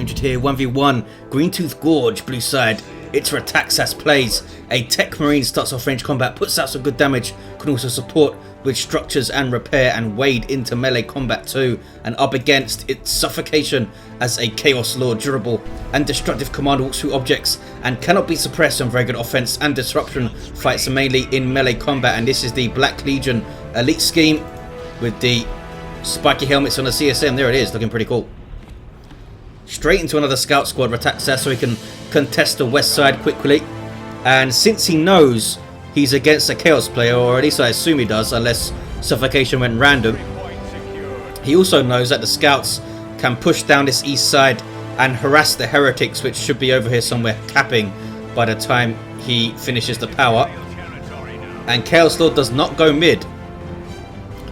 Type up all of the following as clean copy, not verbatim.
injured here. 1v1, Green Tooth Gorge, blue side. It's Rataxas plays a Techmarine, starts off range combat, puts out some good damage, can also support with structures and repair and wade into melee combat too. And up against its Suffocation as a Chaos Lord, durable and destructive commander, walks through objects and cannot be suppressed on very good offense and disruption. Fights mainly in melee combat, and this is the Black Legion elite scheme with the spiky helmets on the CSM. There it is, looking pretty cool. Straight into another scout squad, Rataxas, so he can contest the west side quickly. And since he knows he's against a Chaos player, or at least I assume he does, unless Suffocation went random, he also knows that the scouts can push down this east side and harass the heretics, which should be over here somewhere capping by the time he finishes the power. And Chaos Lord does not go mid.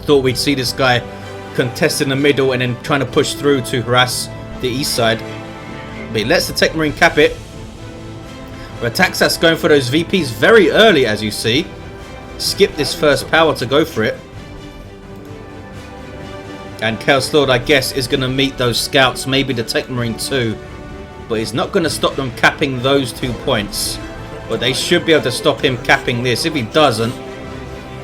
Thought we'd see this guy contest in the middle and then trying to push through to harass the east side, but he lets the Techmarine cap it. Rataxas going for those VPs very early, as you see. Skip this first power to go for it. And Chaos Lord, I guess, is going to meet those scouts, maybe the Techmarine too, but he's not going to stop them capping those 2 points. But they should be able to stop him capping this. If he doesn't,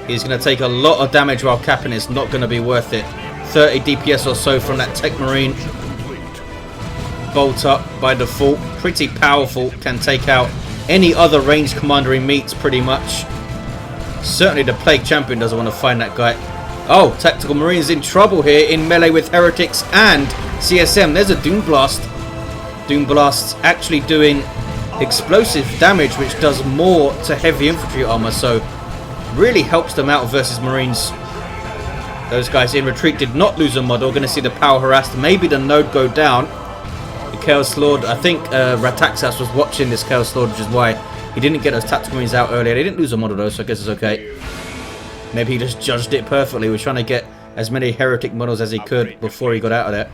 he's going to take a lot of damage while capping. It's not going to be worth it. 30 DPS or so from that Techmarine. Bolt up by default, pretty powerful, can take out any other ranged commander he meets pretty much. Certainly the Plague Champion doesn't want to find that guy. Oh, Tactical Marine's in trouble here in melee with Heretics and CSM. There's a Doom Blast. Doom Blast actually doing explosive damage, which does more to heavy infantry armor, so really helps them out versus Marines. Those guys in retreat did not lose a model. Going to see the power harassed, maybe the node go down. Chaos Lord, I think Rataxas was watching this Chaos Lord, which is why he didn't get those Tactical Marines out earlier. They didn't lose a model though, so I guess it's okay. Maybe he just judged it perfectly. He was trying to get as many heretic models as he could before he got out of there.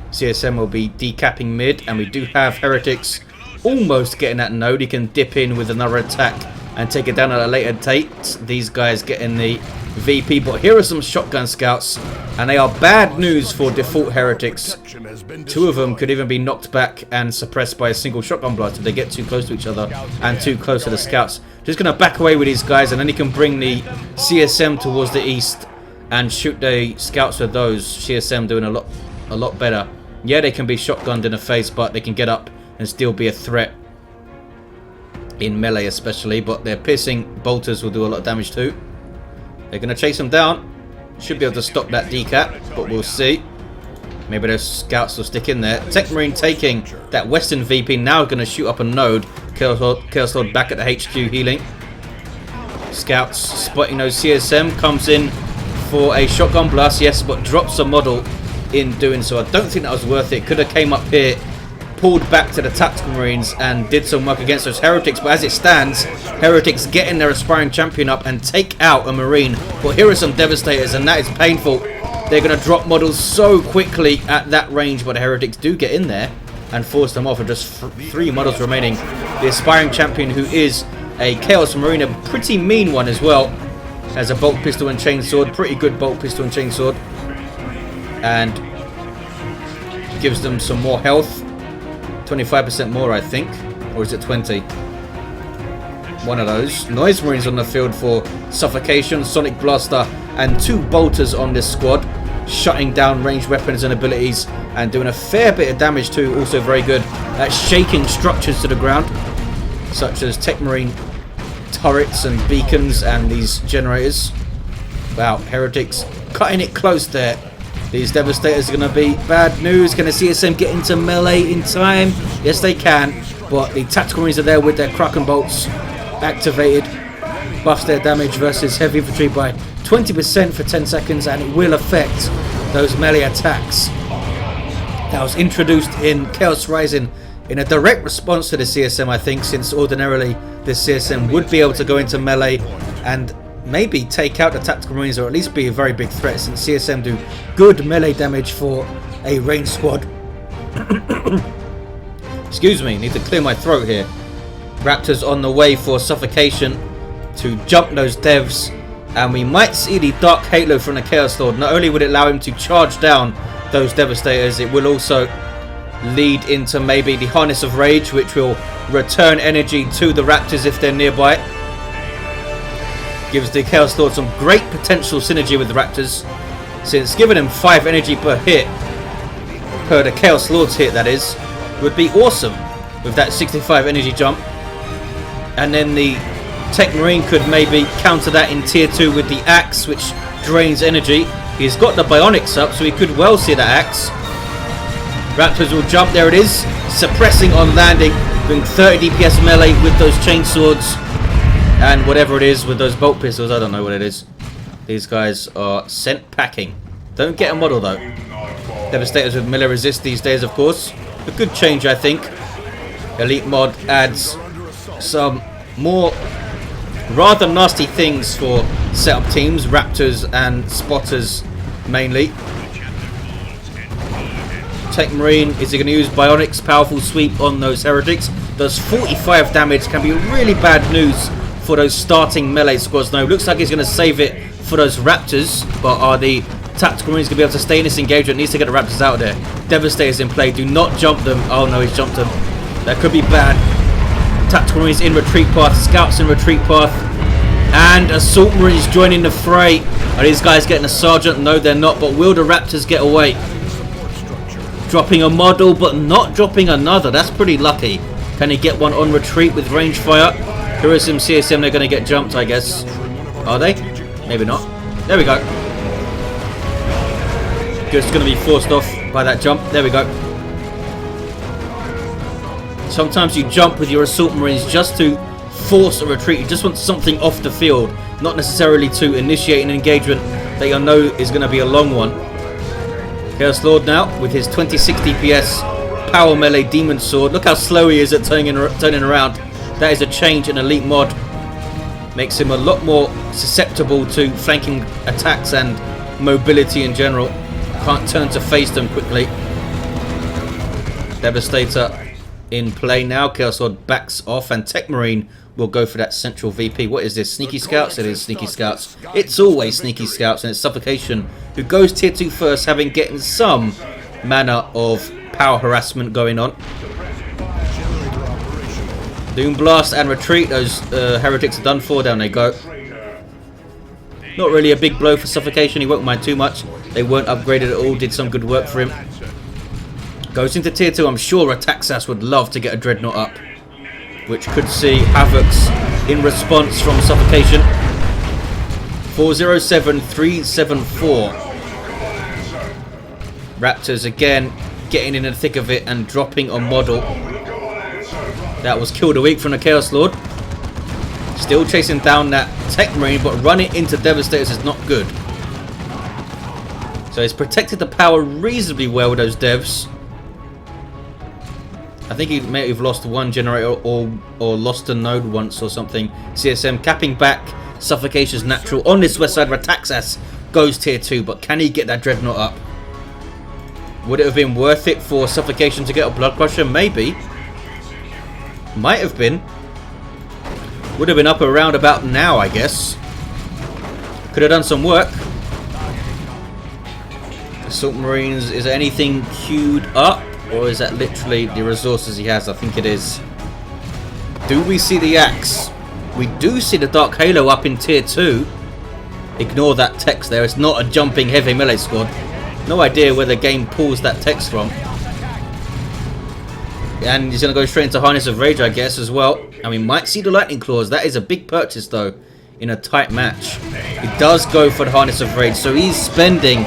CSM will be decapping mid, and we do have heretics almost getting that node. He can dip in with another attack and take it down at a later date. These guys getting the VP, but here are some shotgun scouts, and they are bad news for default heretics. 2 of them could even be knocked back and suppressed by a single shotgun blast if they get too close to each other and too close to the scouts. Just going to back away with these guys, and then he can bring the CSM towards the east and shoot the scouts with those. CSM doing a lot better. Yeah, they can be shotgunned in the face, but they can get up and still be a threat in melee especially, but their piercing bolters will do a lot of damage too. They're going to chase them down. Should be able to stop that decap, but we'll see. Maybe those scouts will stick in there. Techmarine taking that western VP, now going to shoot up a node. Chaos Lord back at the HQ healing. Scouts spotting those CSM, comes in for a shotgun blast, yes, but drops a model in doing so. I don't think that was worth it. Could have came up here, pulled back to the Tactical Marines and did some work against those heretics, but as it stands, heretics getting their aspiring champion up and take out a Marine. But here are some devastators, and that is painful. They're going to drop models so quickly at that range, but the heretics do get in there and force them off with just 3 models remaining. The aspiring champion, who is a Chaos Marine, a pretty mean one as well, has a bolt pistol and chainsword, pretty good bolt pistol and chainsword, and gives them some more health. 25% more, I think, or is it 20? One of those. Noise Marines on the field for Suffocation, Sonic Blaster, and 2 bolters on this squad, shutting down ranged weapons and abilities and doing a fair bit of damage too. Also very good at shaking structures to the ground, such as Techmarine turrets and beacons and these generators. Wow, heretics cutting it close there. These devastators are going to be bad news. Can the CSM get into melee in time? Yes, they can. But the Tactical Marines are there with their Kraken bolts activated. Buffs their damage versus heavy infantry by 20% for 10 seconds, and it will affect those melee attacks. That was introduced in Chaos Rising in a direct response to the CSM, I think, since ordinarily the CSM would be able to go into melee and maybe take out the Tactical Marines, or at least be a very big threat, since CSM do good melee damage for a ranged squad. Excuse me, need to clear my throat here. Raptors on the way for Suffocation to jump those devs, and we might see the Dark Halo from the Chaos Lord. Not only would it allow him to charge down those Devastators, it will also lead into maybe the Harness of Rage, which will return energy to the Raptors if they're nearby. Gives the Chaos Lord some great potential synergy with the Raptors, since giving him 5 energy per hit, per the Chaos Lord's hit that is, would be awesome with that 65 energy jump. And then the Techmarine could maybe counter that in tier 2 with the axe, which drains energy. He's got the bionics up, so he could well see that axe. Raptors will jump, there it is, suppressing on landing, doing 30 DPS melee with those chainswords and whatever it is with those bolt pistols. I don't know what it is. These guys are sent packing. Don't get a model though. Devastators with melee resist these days, of course. A good change, I think. Elite mod adds some more rather nasty things for setup teams, Raptors and Spotters mainly. Techmarine, is he going to use Bionics powerful sweep on those heretics? Does 45 damage, can be really bad news for those starting melee squads. No, looks like he's going to save it for those Raptors, but are the Tactical Marines going to be able to stay in this engagement? Needs to get the Raptors out there. Devastators in play, do not jump them. Oh no, he's jumped them. That could be bad. Tactical Marines in retreat path, Scouts in retreat path, and Assault Marines joining the fray. Are these guys getting a Sergeant? No, they're not, but will the Raptors get away? Dropping a model, but not dropping another. That's pretty lucky. Can he get one on retreat with range fire? Here is some CSM, they're going to get jumped, I guess. Are they? Maybe not. There we go. Just going to be forced off by that jump. There we go. Sometimes you jump with your Assault Marines just to force a retreat. You just want something off the field, not necessarily to initiate an engagement that you know is going to be a long one. Chaos Lord now with his 26 DPS power melee demon sword. Look how slow he is at turning around. That is a change in elite mod. Makes him a lot more susceptible to flanking attacks and mobility in general. Can't turn to face them quickly. Devastator in play now. Chaos Lord backs off and Techmarine will go for that central VP. What is this? Sneaky Scouts? It is Sneaky Scouts. It's always Sneaky Scouts, and it's Suffocation who goes tier 2 first, having getting some manner of power harassment going on. Doom Blast and retreat. Those heretics are done for. Down they go. Not really a big blow for Suffocation. He won't mind too much. They weren't upgraded at all. Did some good work for him. Goes into tier 2. I'm sure Rataxas would love to get a Dreadnought up, which could see Havocs in response from Suffocation. 407374. Raptors again getting in the thick of it and dropping a model. That was killed a week from the Chaos Lord. Still chasing down that Techmarine, but running into Devastators is not good. So he's protected the power reasonably well with those devs. I think he may have lost one generator or lost a node once or something. CSM capping back Suffocation's natural. On this west side, Rataxas goes tier 2, but can he get that Dreadnought up? Would it have been worth it for Suffocation to get a Blood Crusher? Maybe. Might have been. Would have been up around about now, I guess. Could have done some work. Assault Marines, is there anything queued up? Or is that literally the resources he has? I think it is. Do we see the axe? We do see the Dark Halo up in tier 2. Ignore that text there. It's not a jumping heavy melee squad. No idea where the game pulls that text from. And he's going to go straight into Harness of Rage, I guess, as well. And we might see the Lightning Claws. That is a big purchase, though, in a tight match. He does go for the Harness of Rage. So he's spending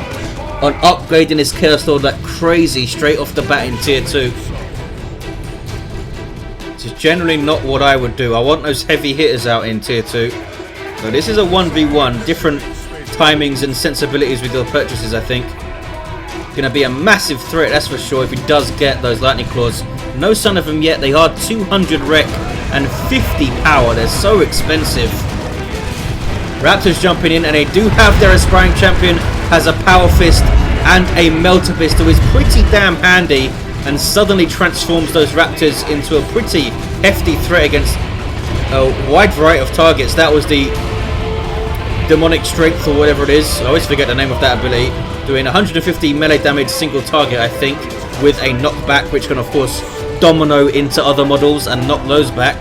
on upgrading his Chaos Lord like crazy straight off the bat in tier 2. Which is generally not what I would do. I want those heavy hitters out in tier 2. So this is a 1v1. Different timings and sensibilities with your purchases, I think. Going to be a massive threat, that's for sure, if he does get those Lightning Claws. No sign of them yet. They are 200 rec and 50 power. They're so expensive. Raptors jumping in, and they do have their aspiring champion has a power fist and a melter pistol. Is pretty damn handy and suddenly transforms those Raptors into a pretty hefty threat against a wide variety of targets. That was the demonic strength or whatever it is. I always forget the name of that ability. Doing 150 melee damage single target, I think. with a knockback, which can of course domino into other models and knock those back.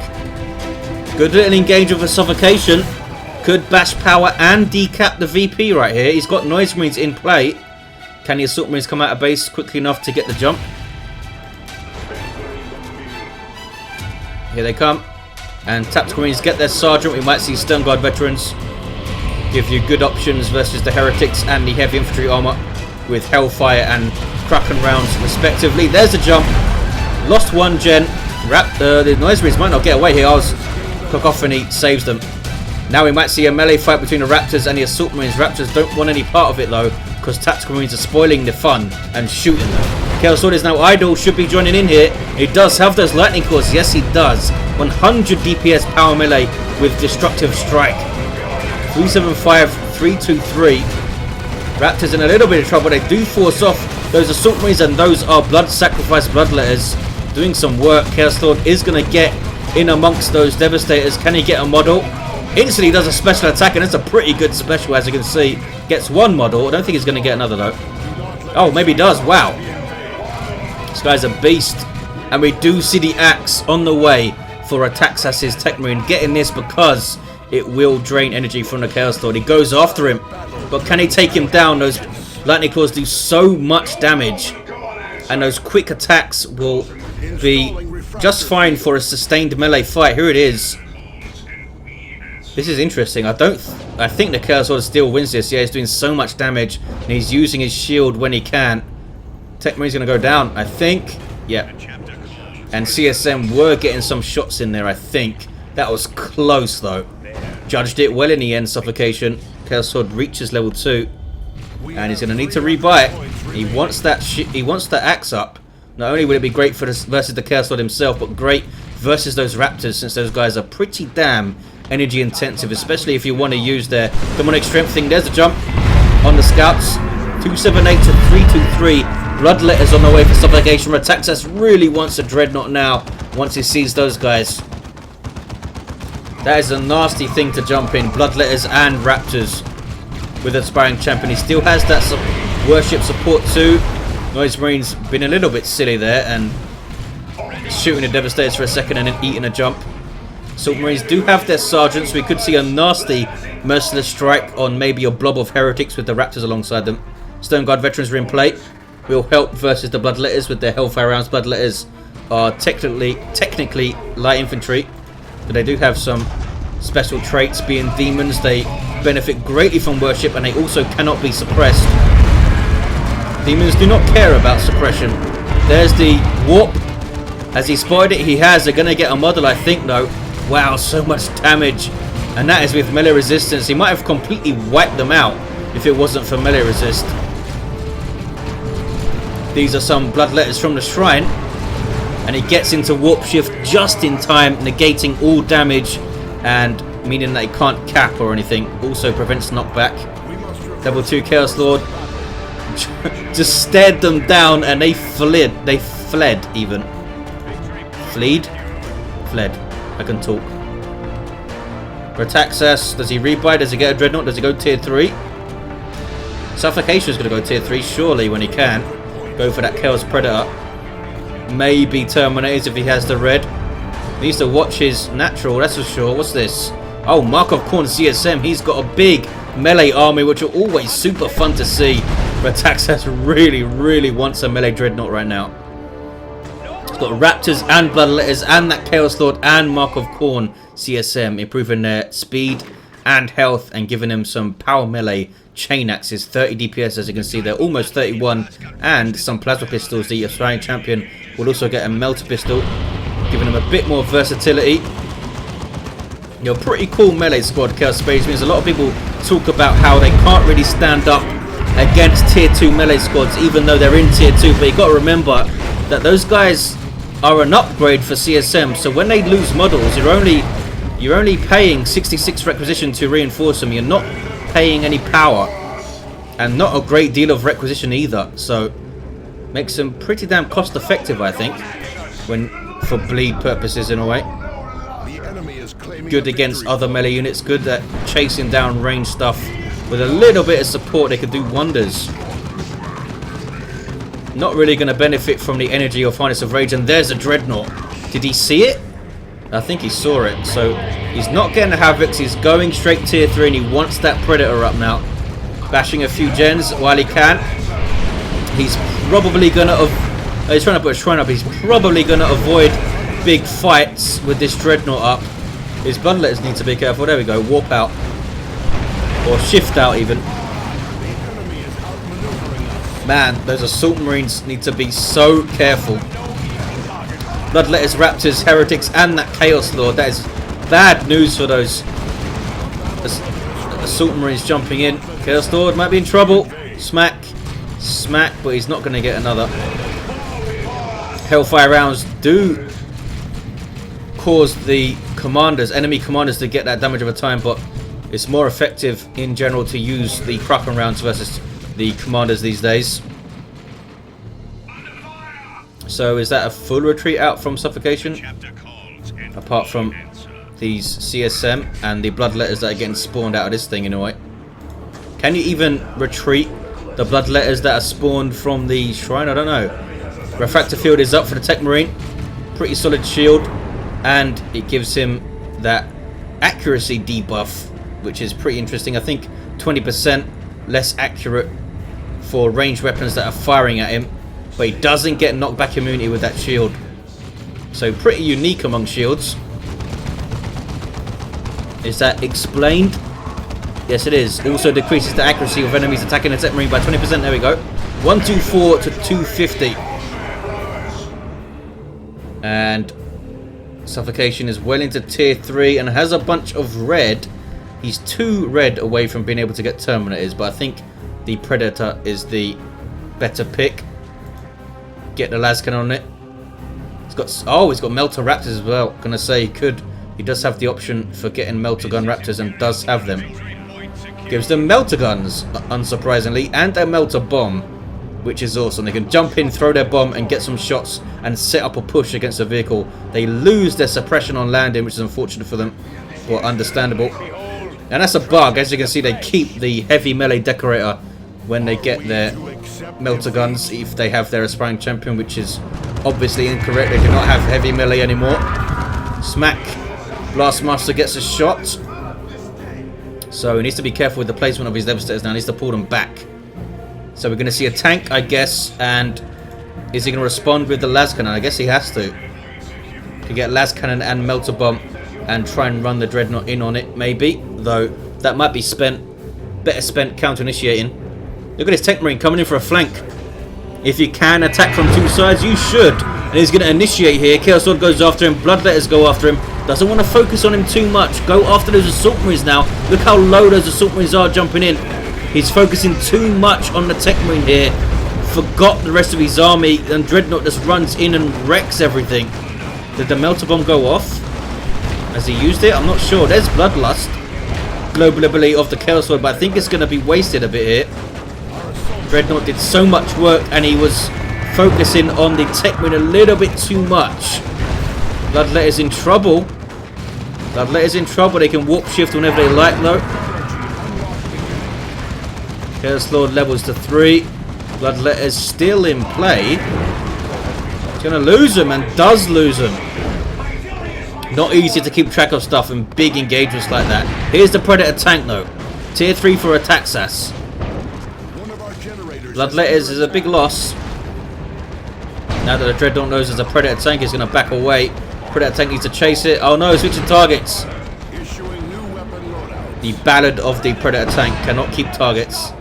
Good little engage with a suffocation. Could bash power and decap the VP right here. He's got noise marines in play. Can the assault marines come out of base quickly enough to get the jump? Here they come. And tactical marines get their sergeant. We might see Stern Guard veterans give you good options versus the heretics and the heavy infantry armor with hellfire and kraken rounds respectively. There's the jump. Lost one gen. The noise marines might not get away here. Cacophony saves them. Now we might see a melee fight between the Raptors and the Assault Marines. Raptors don't want any part of it though, because Tactical Marines are spoiling the fun and shooting them. Chaos Sword is now idle, should be joining in here. He does have those lightning cores, yes he does. 100 DPS power melee with Destructive Strike. 375, 323. Raptors in a little bit of trouble. They do force off those Assault Marines, and those are Blood Sacrifice Bloodletters doing some work. Chaos Lord is going to get in amongst those Devastators. Can he get a model? Instantly does a special attack, and it's a pretty good special, as you can see. Gets one model. I don't think he's going to get another though. Oh, maybe he does. Wow. This guy's a beast. And we do see the axe on the way for Rataxas' Techmarine. Getting this because it will drain energy from the Chaos Lord. He goes after him. But can he take him down? Those lightning claws do so much damage. And those quick attacks will be just fine for a sustained melee fight. Here it is. This is interesting. I think the Chaos Lord still wins this. Yeah, he's doing so much damage, and he's using his shield when he can. Techmarine's going to go down, I think. Yeah. And CSM were getting some shots in there, I think. That was close, though. Judged it well in the end, Suffocation. Chaos Lord reaches level 2. And he's going to need to rebuy it. He wants that axe up. Not only will it be great for this versus the Chaos Lord himself, but great versus those Raptors, since those guys are pretty damn energy intensive, especially if you want to use their demonic strength thing. There's a jump on the scouts. 278 to 323. Bloodletters on the way for Suffocation. Rataxas really wants a Dreadnought now once he sees those guys. That is a nasty thing to jump in. Bloodletters and Raptors with Aspiring Champion. He still has that worship support too. Noise Marine's been a little bit silly there and shooting the Devastators for a second and then eating a jump. Assault Marines do have their sergeants. We could see a nasty merciless strike on maybe a blob of heretics with the Raptors alongside them. Stone Guard veterans are in play. Will help versus the Bloodletters with their Hellfire rounds. Bloodletters are technically light infantry, but they do have some special traits. Being demons, they benefit greatly from worship, and they also cannot be suppressed. Demons do not care about suppression. There's the warp. As he spotted it, he has. They're going to get a model, I think, though. Wow, so much damage. And that is with melee resistance. He might have completely wiped them out if it wasn't for melee resist. These are some Bloodletters from the Shrine. And he gets into Warp Shift just in time, negating all damage and meaning that he can't cap or anything. Also prevents knockback. Level 2 Chaos Lord just stared them down and they fled. They fled even. Fled. I can talk. Rataxas, does he rebuy? Does he get a Dreadnought? Does he go tier 3? Suffocation is going to go tier 3 surely when he can. Go for that Chaos Predator. Maybe Terminators if he has the red. Needs to watch his natural, that's for sure. What's this? Oh, Mark of Khorne CSM. He's got a big melee army, which are always super fun to see. Rataxas really wants a melee Dreadnought right now. He's got Raptors and Bloodletters and that Chaos Lord and Mark of Khorne CSM, improving their speed and health and giving them some power melee chain axes. 30 DPS, as you can see, they're almost 31, and some plasma pistols. The Aspiring Champion will also get a melter pistol, giving them a bit more versatility. You're a pretty cool melee squad, Chaos Space. Means a lot of people talk about how they can't really stand up against tier 2 melee squads, even though they're in tier 2. But you got to remember that those guys are an upgrade for CSM. So when they lose models, you're only paying 66 requisition to reinforce them. You're not paying any power, and not a great deal of requisition either. So makes them pretty damn cost effective, I think, when for bleed purposes in a way. Good against other melee units. Good at chasing down range stuff. With a little bit of support, they could do wonders. Not really going to benefit from the energy or fineness of rage. And there's a dreadnought. Did he see it? I think he saw it. So he's not getting the Havocs. He's going straight tier 3 and he wants that Predator up now. Bashing a few gens while he can. He's probably going to... he's trying to put a shrine up. He's probably going to avoid big fights with this dreadnought up. His bloodletters need to be careful. There we go. Warp out. Or shift out even. Man, those assault marines need to be so careful. Bloodletters, Raptors, Heretics, and that Chaos Lord. That is bad news for those assault marines jumping in. Chaos Lord might be in trouble. Smack. Smack, but he's not going to get another. Hellfire rounds do cause the commanders, enemy commanders, to get that damage over time, but it's more effective in general to use the Kraken rounds versus the commanders these days. So is that a full retreat out from Suffocation? Apart from these CSM and the bloodletters that are getting spawned out of this thing in a way. Can you even retreat the bloodletters that are spawned from the shrine? I don't know. Refractor field is up for the Techmarine. Pretty solid shield. And it gives him that accuracy debuff, which is pretty interesting. I think 20% less accurate for ranged weapons that are firing at him. But he doesn't get knockback immunity with that shield. So pretty unique among shields. Is that explained? Yes, it is. Also decreases the accuracy of enemies attacking the Techmarine by 20%. There we go. 124 to 250. And Suffocation is well into tier 3 and has a bunch of red. He's 2 red away from being able to get Terminators, but I think the Predator is the better pick. Get the Lascan on it. He's got Melter Raptors as well. Gonna say he does have the option for getting Melter Gun Raptors and does have them. Gives them Melter Guns, unsurprisingly, and a Melter Bomb, which is awesome. They can jump in, throw their bomb, and get some shots and set up a push against a vehicle. They lose their suppression on landing, which is unfortunate for them, but understandable. And that's a bug. As you can see, they keep the heavy melee decorator when they get their Melter Guns, if they have their aspiring champion, which is obviously incorrect. They do not have heavy melee anymore. Smack. Blastmaster gets a shot. So he needs to be careful with the placement of his Devastators now. He needs to pull them back. So we're going to see a tank, I guess, and is he going to respond with the las cannon? I guess he has to. To get las cannon and melter bomb and try and run the dreadnought in on it, maybe. Though that might be better spent counter-initiating. Look at this Techmarine coming in for a flank. If you can attack from 2 sides, you should. And he's going to initiate here. Chaos Sword goes after him. Bloodletters go after him. Doesn't want to focus on him too much. Go after those Assault Marines now. Look how low those Assault Marines are jumping in. He's focusing too much on the Techmarine here. Forgot the rest of his army. And Dreadnought just runs in and wrecks everything. Did the Melter Bomb go off? Has he used it? I'm not sure. There's Bloodlust. Global ability of the Chaos Sword. But I think it's going to be wasted a bit here. Dreadnought did so much work and he was focusing on the Techmarine a little bit too much. Bloodletter's in trouble. Bloodletter's in trouble. They can warp shift whenever they like though. Chaos Lord levels to 3. Bloodletter's still in play. He's going to lose them and does lose them. Not easy to keep track of stuff in big engagements like that. Here's the Predator tank though. Tier 3 for Rataxas. Bloodletters is a big loss. Now that the Dreadnought knows there's a Predator tank, he's going to back away. Predator tank needs to chase it. Oh no, switching targets. The Ballad of the Predator tank cannot keep targets.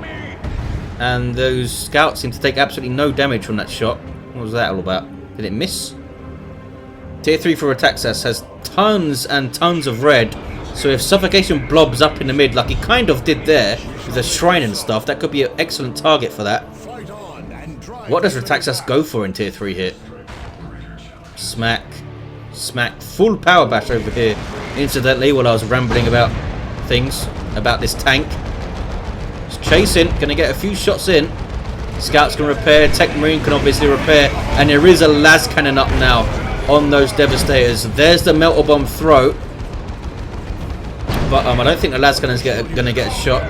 And those scouts seem to take absolutely no damage from that shot. What was that all about? Did it miss? Tier 3 for Rataxas has tons and tons of red. So if Suffocation blobs up in the mid like he kind of did there with the shrine and stuff, that could be an excellent target for that. What does Rataxas go for in tier 3 here? Smack. Smack. Full power bash over here. Incidentally, while I was rambling about things, about this tank. Just chasing. Gonna get a few shots in. Scouts can repair. Techmarine can obviously repair. And there is a las cannon up now on those Devastators. There's the Melter Bomb throw. But I don't think the las cannon's gonna get a shot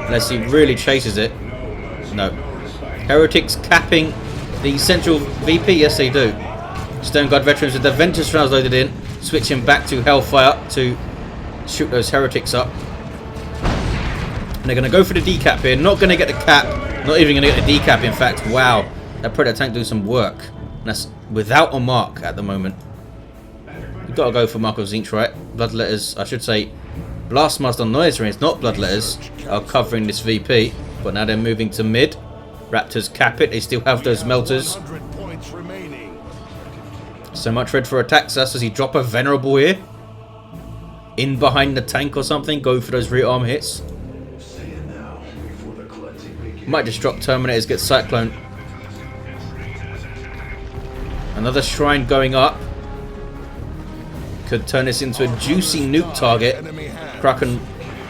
unless he really chases it. No. Heretics capping the central VP? Yes, they do. Stone Guard veterans with the Ventus rounds loaded in, switching back to Hellfire to shoot those heretics up. And they're going to go for the decap here. Not going to get the cap. Not even going to get the decap, in fact. Wow. That Predator tank doing some work. And that's without a mark at the moment. You've got to go for Mark of Zinch, right? Bloodletters, I should say, Blastmaster Noise Rings, not Bloodletters, are covering this VP. But now they're moving to mid. Raptors cap it. They still have those melters. So much red for Rataxas. Does he drop a Venerable here? In behind the tank or something? Go for those rear arm hits. Might just drop Terminators, get Cyclone. Another Shrine going up. Could turn this into a juicy nuke target. Kraken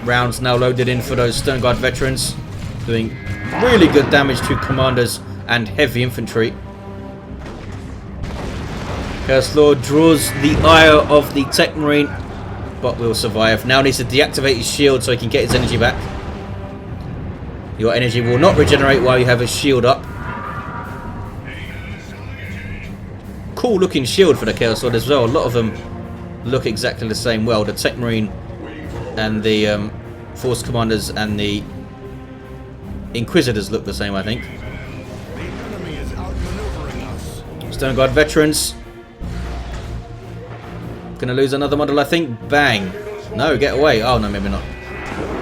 rounds now loaded in for those Stone Guard veterans. Doing really good damage to commanders and heavy infantry. Chaos Lord draws the ire of the Techmarine, but will survive. Now needs to deactivate his shield so he can get his energy back. Your energy will not regenerate while you have a shield up. Cool looking shield for the Chaos Lord as well. A lot of them look exactly the same. Well, the Techmarine and the Force Commanders and the Inquisitors look the same, I think. Stone Guard veterans. Gonna lose another model, I think. Bang. No, get away. Oh, no, maybe not.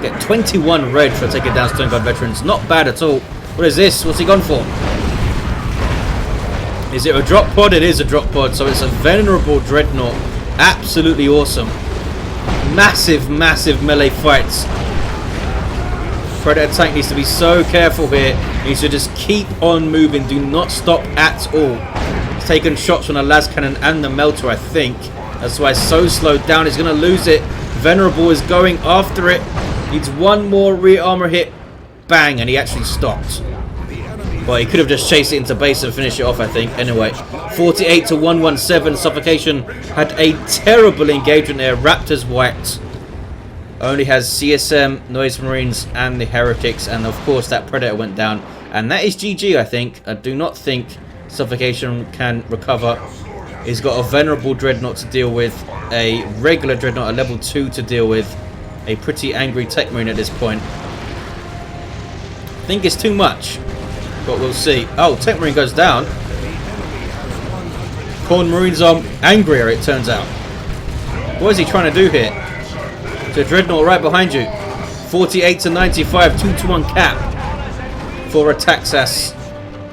Get 21 red for taking down Stone Guard veterans. Not bad at all. What is this? What's he gone for? Is it a drop pod? It is a drop pod. So it's a Venerable Dreadnought. Absolutely awesome. Massive, massive melee fights. Predator tank needs to be so careful here. He needs to just keep on moving. Do not stop at all. He's taken shots from the las cannon and the melter, I think. That's why it's so slowed down. He's going to lose it. Venerable is going after it. Needs one more rear armor hit. Bang, and he actually stopped. Well, he could have just chased it into base and finished it off, I think. Anyway, 48 to 117. Suffocation had a terrible engagement there. Raptors wiped. Only has CSM, Noise Marines, and the Heretics. And, of course, that Predator went down. And that is GG, I think. I do not think Suffocation can recover. He's got a Venerable Dreadnought to deal with. A regular Dreadnought, a level 2 to deal with. A pretty angry Techmarine at this point. I think it's too much. But we'll see. Oh, Techmarine goes down. Corn Marines are angrier, it turns out. What is he trying to do here? It's a Dreadnought right behind you. 48 to 95, 2-to-1 cap for Rataxas.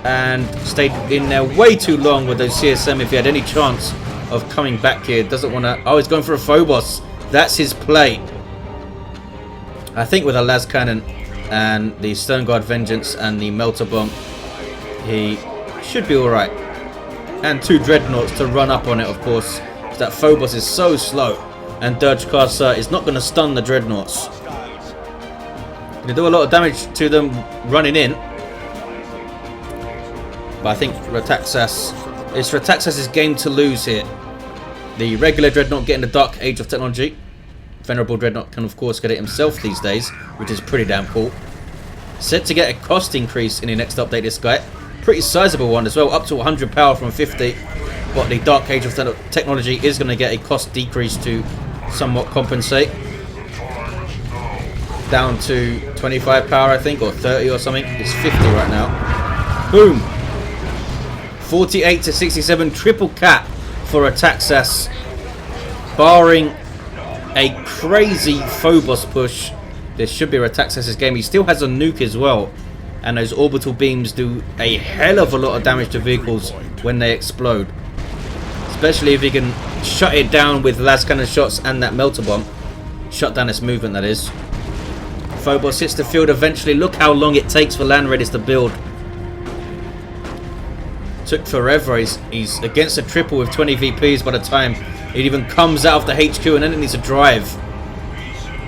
And stayed in there way too long with those CSM if he had any chance of coming back here. Doesn't want to... Oh, he's going for a Phobos. That's his play. I think with a las cannon and the Stone Guard Vengeance and the Melter Bomb, he should be alright. And 2 Dreadnoughts to run up on it, of course. That Phobos is so slow. And Dirge Caster is not going to stun the Dreadnoughts. Going to do a lot of damage to them running in. But I think Rataxas... It's Rataxas' game to lose here. The regular Dreadnought getting the Dark Age of Technology. Venerable Dreadnought can of course get it himself these days, which is pretty damn cool. Set to get a cost increase in the next update, this guy. Pretty sizable one as well, up to 100 power from 50. But the Dark Age of Technology is going to get a cost decrease to somewhat compensate. Down to 25 power, I think, or 30 or something. It's 50 right now. Boom! 48 to 67, triple cap for Rataxas. Barring a crazy Phobos push, this should be Rataxas' game. He still has a nuke as well. And those orbital beams do a hell of a lot of damage to vehicles when they explode. Especially if he can shut it down with las cannon shots and that melter bomb. Shut down its movement, that is. Phobos hits the field eventually. Look how long it takes for land raiders to build. Took forever. He's against a triple with 20 VPs by the time it even comes out of the HQ, and then it needs to drive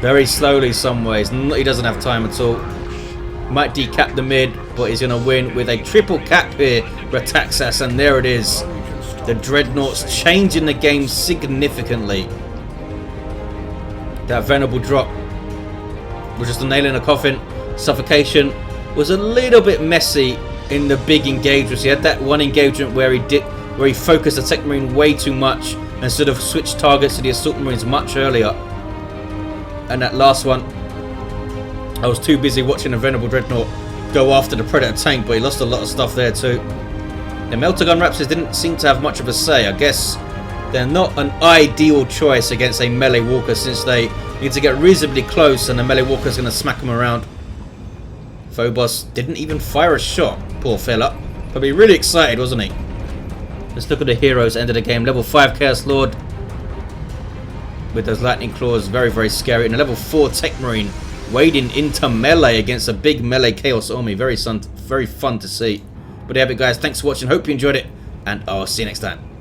very slowly some ways. He doesn't have time at all. Might decap the mid, but he's going to win with a triple cap here, Rataxas, and there it is. The Dreadnoughts changing the game significantly. That Venerable drop was just a nail in a coffin. Suffocation was a little bit messy in the big engagements. He had that one engagement where he focused the Techmarine way too much instead of switched targets to the Assault Marines much earlier. And that last one, I was too busy watching the Venerable Dreadnought go after the Predator tank, but he lost a lot of stuff there too. The Melter Gun Raptors didn't seem to have much of a say. I guess they're not an ideal choice against a melee walker, since they need to get reasonably close and the melee walker's going to smack them around. Phobos didn't even fire a shot, poor fella. Probably really excited, wasn't he? Let's look at the heroes end of the game. Level 5 Chaos Lord with those lightning claws, very, very scary. And a level 4 Techmarine wading into melee against a big melee Chaos Army. Very fun to see. But there you have it, guys. Thanks for watching. Hope you enjoyed it, and I'll see you next time.